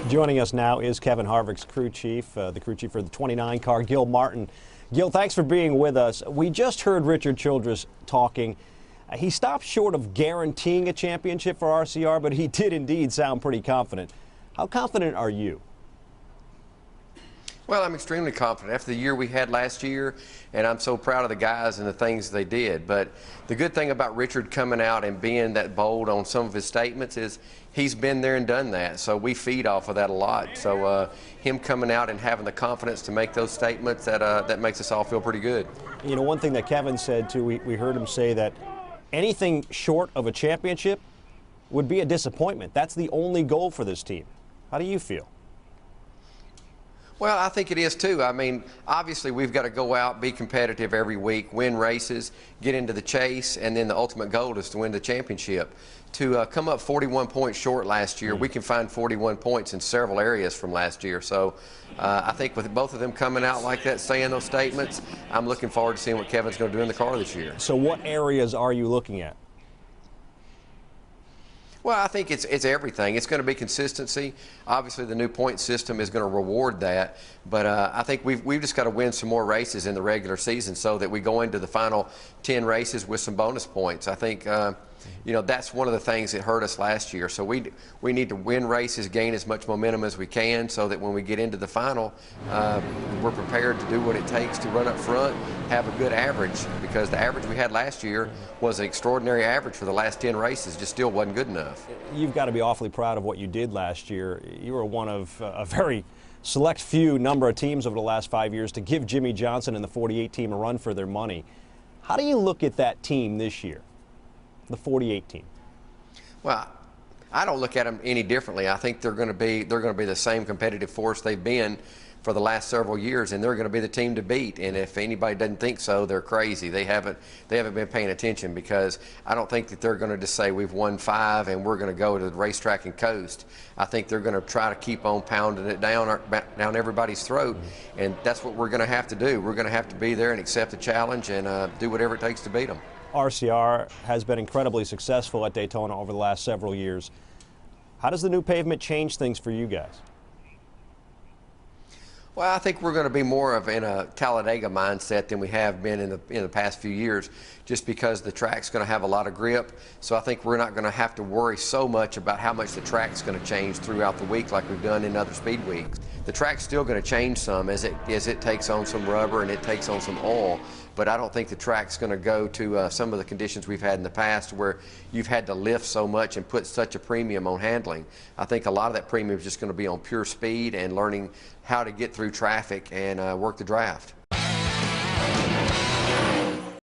Joining us now is Kevin Harvick's crew chief, the crew chief for the 29 car, Gil Martin. Gil, thanks for being with us. We just heard Richard Childress talking. He stopped short of guaranteeing a championship for RCR, but he did indeed sound pretty confident. How confident are you? Well, I'm extremely confident after the year we had last year, and I'm so proud of the guys and the things they did. But the good thing about Richard coming out and being that bold on some of his statements is he's been there and done that, so we feed off of that a lot. So him coming out and having the confidence to make those statements, that makes us all feel pretty good. You know, one thing that Kevin said, too, we heard him say that anything short of a championship would be a disappointment. That's the only goal for this team. How do you feel? Well, I think it is too. I mean, obviously we've got to go out, be competitive every week, win races, get into the chase, and then the ultimate goal is to win the championship. To come up 41 points short last year, we can find 41 points in several areas from last year. So I think with both of them coming out like that, saying those statements, I'm looking forward to seeing what Kevin's going to do in the car this year. So what areas are you looking at? Well, I think it's everything. It's going to be consistency. Obviously, the new point system is going to reward that. But I think we've just got to win some more races in the regular season so that we go into the final 10 races with some bonus points. I think, you know, that's one of the things that hurt us last year. So we need to win races, gain as much momentum as we can so that when we get into the final, we're prepared to do what it takes to run up front, have a good average, because the average we had last year was an extraordinary average for the last 10 races, just still wasn't good enough. You've got to be awfully proud of what you did last year. You were one of a very select few number of teams over the last 5 years to give Jimmy Johnson and the 48 team a run for their money. How do you look at that team this year, the 48 team? Well, I don't look at them any differently. I think they're going to be the same competitive force they've been for the last several years, and they're going to be the team to beat. And if anybody doesn't think so, they're crazy. They haven't been paying attention, because I don't think that they're going to just say we've won 5 and we're going to go to the racetrack and coast. I think they're going to try to keep on pounding it down everybody's throat, and that's what we're going to have to do. We're going to have to be there and accept the challenge and do whatever it takes to beat them. RCR has been incredibly successful at Daytona over the last several years. How does the new pavement change things for you guys? Well, I think we're going to be more of in a Talladega mindset than we have been in the past few years, just because the track's going to have a lot of grip. So I think we're not going to have to worry so much about how much the track's going to change throughout the week like we've done in other speed weeks. The track's still going to change some as it takes on some rubber and it takes on some oil, but I don't think the track's going to go to some of the conditions we've had in the past where you've had to lift so much and put such a premium on handling. I think a lot of that premium is just going to be on pure speed and learning how to get through traffic and work the draft.